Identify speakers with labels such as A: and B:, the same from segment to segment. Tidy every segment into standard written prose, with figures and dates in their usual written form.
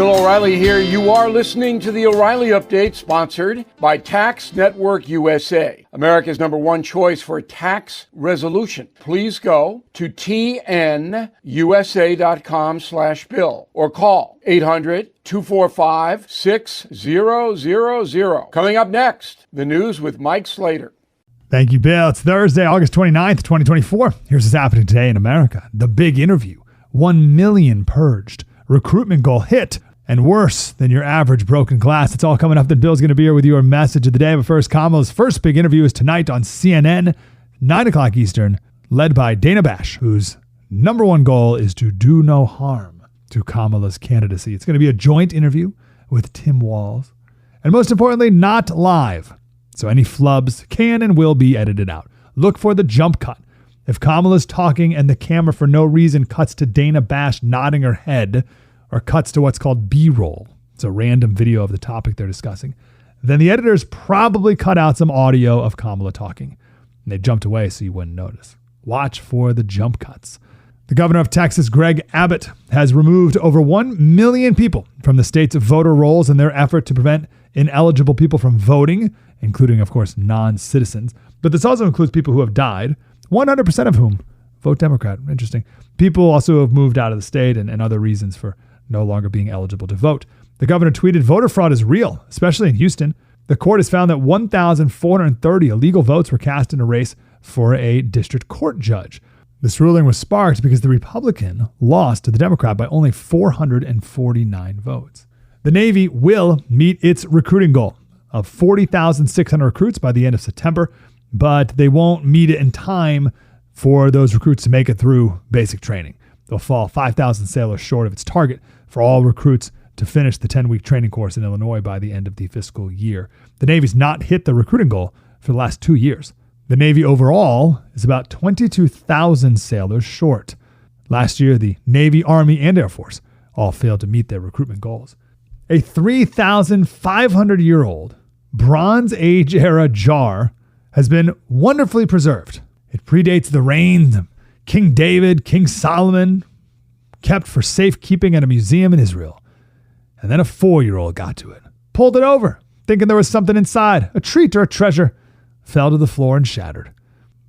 A: Bill O'Reilly here. You are listening to the O'Reilly Update, sponsored by Tax Network USA, America's #1 choice for tax resolution. Please go to tnusa.com/bill or call 800-245-6000. Coming up next, the news with Mike Slater.
B: Thank you, Bill. It's Thursday, August 29th, 2024. Here's what's happening today in America. The big interview. 1 million purged. Recruitment goal hit. And worse than your average broken glass. It's all coming up. Then Bill's going to be here with your message of the day. But first, Kamala's first big interview is tonight on CNN, 9 o'clock Eastern, led by Dana Bash, whose #1 goal is to do no harm to Kamala's candidacy. It's going to be a joint interview with Tim Walz. And most importantly, not live. So any flubs can and will be edited out. Look for the jump cut. If Kamala's talking and the camera for no reason cuts to Dana Bash nodding her head, or cuts to what's called B-roll, it's a random video of the topic they're discussing, then the editors probably cut out some audio of Kamala talking. And they jumped away so you wouldn't notice. Watch for the jump cuts. The governor of Texas, Greg Abbott, has removed over 1 million people from the state's voter rolls in their effort to prevent ineligible people from voting, including, of course, non-citizens. But this also includes people who have died, 100% of whom vote Democrat. Interesting. People also have moved out of the state and other reasons for no longer being eligible to vote. The governor tweeted, voter fraud is real, especially in Houston. The court has found that 1,430 illegal votes were cast in a race for a district court judge. This ruling was sparked because the Republican lost to the Democrat by only 449 votes. The Navy will meet its recruiting goal of 40,600 recruits by the end of September, but they won't meet it in time for those recruits to make it through basic training. They'll fall 5,000 sailors short of its target for all recruits to finish the 10-week training course in Illinois by the end of the fiscal year. The Navy's not hit the recruiting goal for the last 2 years. The Navy overall is about 22,000 sailors short. Last year, the Navy, Army, and Air Force all failed to meet their recruitment goals. A 3,500-year-old Bronze Age era jar has been wonderfully preserved. It predates the reigns of King David, King Solomon, kept for safekeeping at a museum in Israel. And then a 4-year-old got to it, pulled it over, thinking there was something inside, a treat or a treasure, fell to the floor and shattered.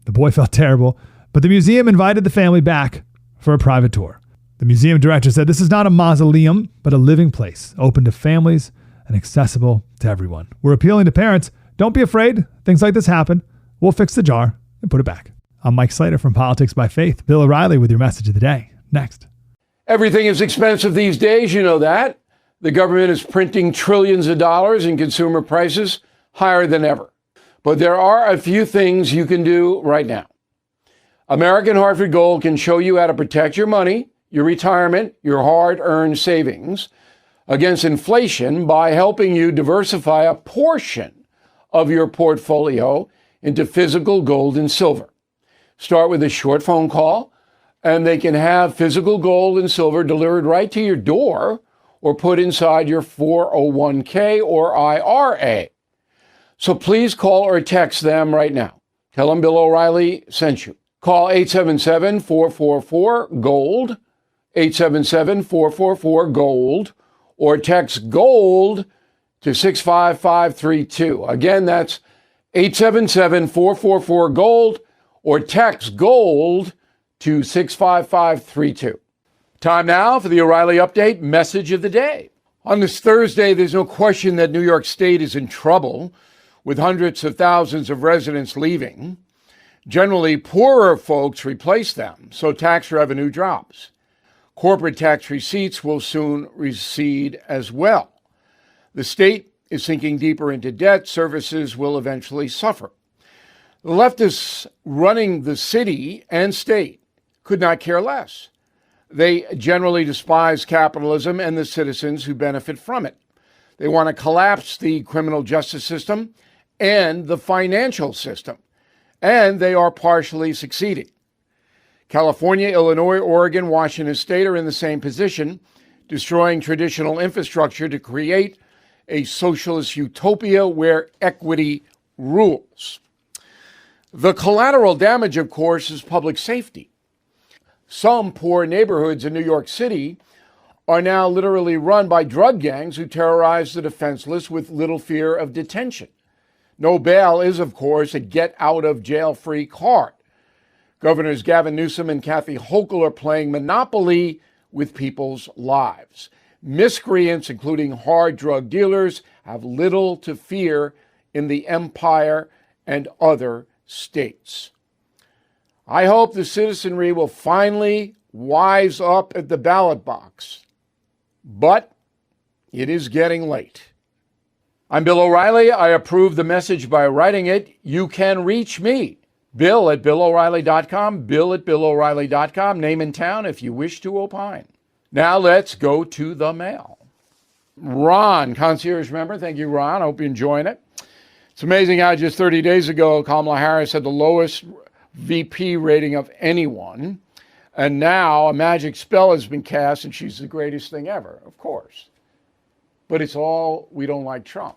B: The boy felt terrible, but the museum invited the family back for a private tour. The museum director said, this is not a mausoleum, but a living place, open to families and accessible to everyone. We're appealing to parents. Don't be afraid. Things like this happen. We'll fix the jar and put it back. I'm Mike Slater from Politics by Faith. Bill O'Reilly with your message of the day. Next.
A: Everything is expensive these days, you know that. The government is printing trillions of dollars and consumer prices higher than ever. But there are a few things you can do right now. American Hartford Gold can show you how to protect your money, your retirement, your hard-earned savings against inflation by helping you diversify a portion of your portfolio into physical gold and silver. Start with a short phone call, and they can have physical gold and silver delivered right to your door or put inside your 401k or IRA. So please call or text them right now. Tell them Bill O'Reilly sent you. Call 877-444-GOLD, 877-444-GOLD, or text GOLD to 65532. Again, that's 877-444-GOLD, or text GOLD to 65532. Time now for the O'Reilly Update message of the day. On this Thursday, there's no question that New York State is in trouble, with hundreds of thousands of residents leaving. Generally, poorer folks replace them, so tax revenue drops. Corporate tax receipts will soon recede as well. The state is sinking deeper into debt. Services will eventually suffer. The leftists running the city and state could not care less. They generally despise capitalism and the citizens who benefit from it. They want to collapse the criminal justice system and the financial system, and they are partially succeeding. California, Illinois, Oregon, Washington State are in the same position, destroying traditional infrastructure to create a socialist utopia where equity rules. The collateral damage, of course, is public safety. Some poor neighborhoods in New York City are now literally run by drug gangs who terrorize the defenseless with little fear of detention. No bail is, of course, a get-out-of-jail-free card. Governors Gavin Newsom and Kathy Hochul are playing Monopoly with people's lives. Miscreants, including hard drug dealers, have little to fear in the empire and other states. I hope the citizenry will finally wise up at the ballot box. But it is getting late. I'm Bill O'Reilly. I approve the message by writing it. You can reach me, Bill at BillO'Reilly.com, Bill at BillO'Reilly.com, name and town if you wish to opine. Now let's go to the mail. Ron, concierge member. Thank you, Ron. I hope you're enjoying it. It's amazing how just 30 days ago, Kamala Harris had the lowest VP rating of anyone. And now a magic spell has been cast and she's the greatest thing ever, of course. But it's all we don't like Trump,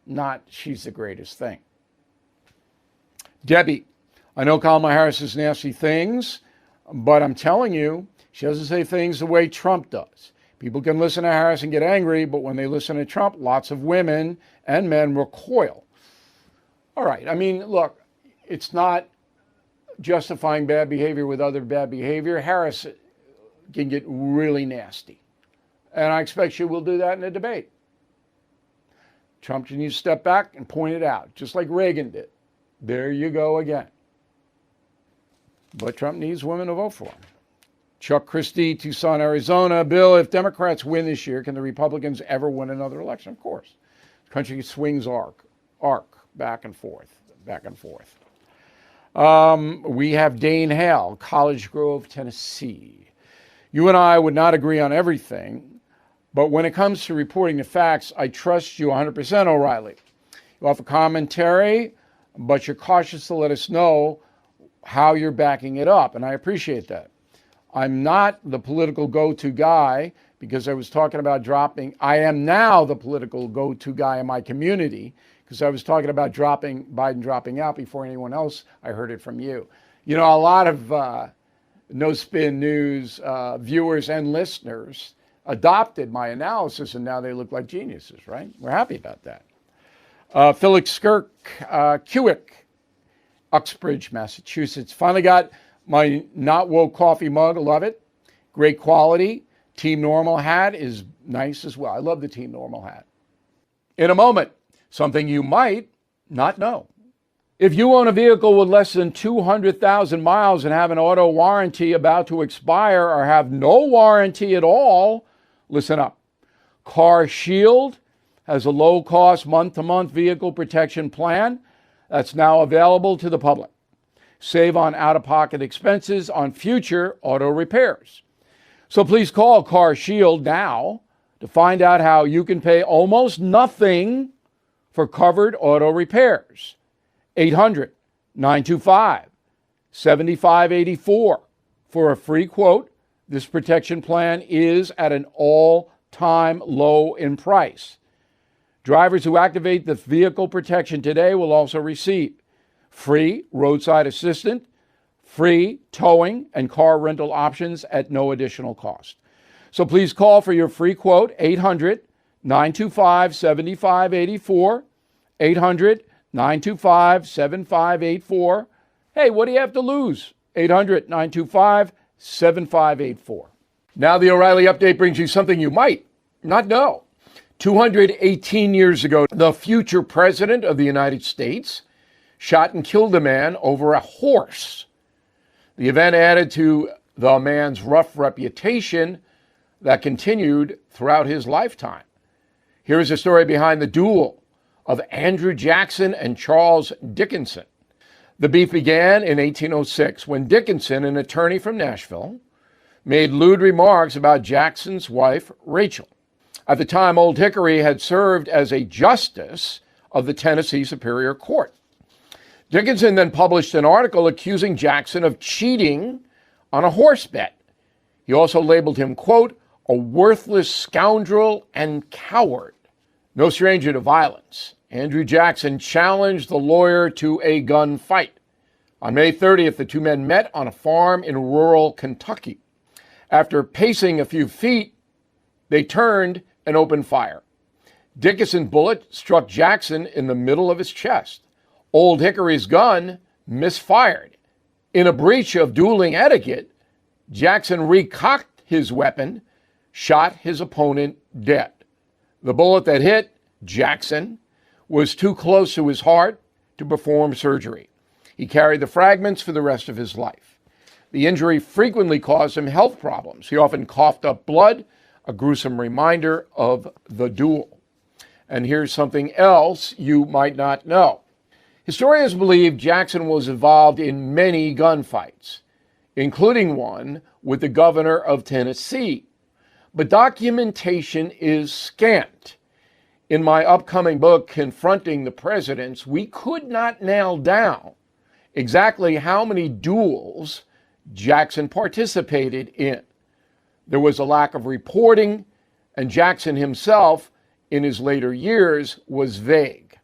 A: not she's the greatest thing. Debbie, I know Kamala Harris says nasty things, but I'm telling you, she doesn't say things the way Trump does. People can listen to Harris and get angry, but when they listen to Trump, lots of women and men recoil. All right, I mean, look, it's not justifying bad behavior with other bad behavior. Harris can get really nasty. And I expect she will do that in a debate. Trump needs to step back and point it out, just like Reagan did. There you go again. But Trump needs women to vote for him. Chuck Christie, Tucson, Arizona. Bill, if Democrats win this year, can the Republicans ever win another election? Of course. The country swings arc, back and forth, back and forth. We have Dane Hale, College Grove, Tennessee. You and I would not agree on everything, but when it comes to reporting the facts, I trust you 100%, O'Reilly. You offer commentary, but you're cautious to let us know how you're backing it up, and I appreciate that. I'm not the political go-to guy because I was talking about I am now the political go-to guy in my community because I was talking about Biden dropping out before anyone else. I heard it from you. You know, a lot of No Spin News viewers and listeners adopted my analysis, and now they look like geniuses, right? We're happy about that. Felix Skirk, Kewick, Uxbridge, Massachusetts. Finally got my Not Woke coffee mug. I love it. Great quality. Team Normal hat is nice as well. I love the Team Normal hat. In a moment, something you might not know. If you own a vehicle with less than 200,000 miles and have an auto warranty about to expire or have no warranty at all, listen up. Car Shield has a low-cost month-to-month vehicle protection plan that's now available to the public. Save on out-of-pocket expenses on future auto repairs. So please call Car Shield now to find out how you can pay almost nothing for covered auto repairs. 800-925-7584 for a free quote. This protection plan is at an all-time low in price. Drivers who activate the vehicle protection today will also receive free roadside assistance, free towing, and car rental options at no additional cost. So please call for your free quote, 800-925-7584, 800-925-7584. Hey, what do you have to lose? 800-925-7584. Now the O'Reilly Update brings you something you might not know. 218 years ago, the future president of the United States shot and killed a man over a horse. The event added to the man's rough reputation that continued throughout his lifetime. Here is the story behind the duel of Andrew Jackson and Charles Dickinson. The beef began in 1806 when Dickinson, an attorney from Nashville, made lewd remarks about Jackson's wife, Rachel. At the time, Old Hickory had served as a justice of the Tennessee Superior Court. Dickinson then published an article accusing Jackson of cheating on a horse bet. He also labeled him, quote, a worthless scoundrel and coward. No stranger to violence, Andrew Jackson challenged the lawyer to a gunfight. On May 30th, the two men met on a farm in rural Kentucky. After pacing a few feet, They turned and opened fire. Dickinson's bullet struck Jackson in the middle of his chest. Old Hickory's gun misfired. In a breach of dueling etiquette, Jackson recocked his weapon, shot his opponent dead. The bullet that hit Jackson was too close to his heart to perform surgery. He carried the fragments for the rest of his life. The injury frequently caused him health problems. He often coughed up blood, a gruesome reminder of the duel. And here's something else you might not know. Historians believe Jackson was involved in many gunfights, including one with the governor of Tennessee. But documentation is scant. In my upcoming book, Confronting the Presidents, we could not nail down exactly how many duels Jackson participated in. There was a lack of reporting, and Jackson himself, in his later years, was vague.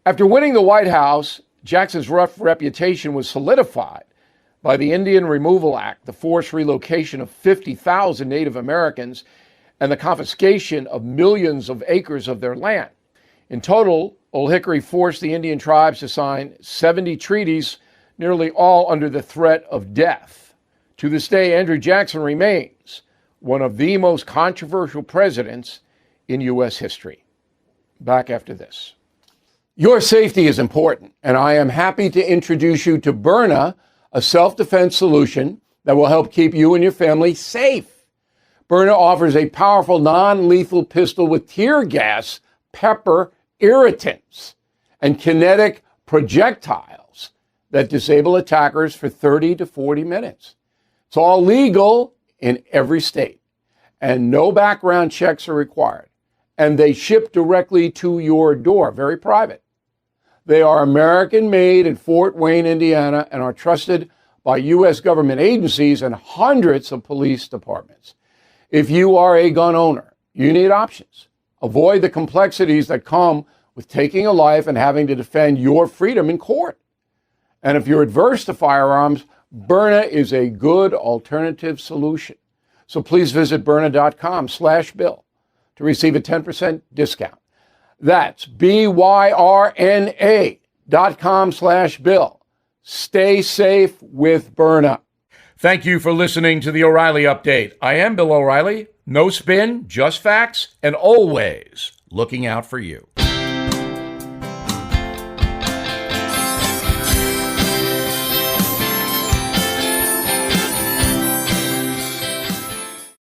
A: After winning the White House, Jackson's rough reputation was solidified by the Indian Removal Act, the forced relocation of 50,000 Native Americans, and the confiscation of millions of acres of their land. In total, Old Hickory forced the Indian tribes to sign 70 treaties, nearly all under the threat of death. To this day, Andrew Jackson remains one of the most controversial presidents in U.S. history. Back after this. Your safety is important, and I am happy to introduce you to Byrna, a self-defense solution that will help keep you and your family safe. Byrna offers a powerful, non-lethal pistol with tear gas, pepper, irritants, and kinetic projectiles that disable attackers for 30 to 40 minutes. It's all legal in every state, and no background checks are required. And they ship directly to your door, very private. They are American-made in Fort Wayne, Indiana, and are trusted by U.S. government agencies and hundreds of police departments. If you are a gun owner, you need options. Avoid the complexities that come with taking a life and having to defend your freedom in court. And if you're adverse to firearms, Byrna is a good alternative solution. So please visit Byrna.com/Bill to receive a 10% discount. That's BYRNA.com/Bill. Stay safe with Byrna. Thank you for listening to the O'Reilly Update. I am Bill O'Reilly. No spin, just facts, and always looking out for you.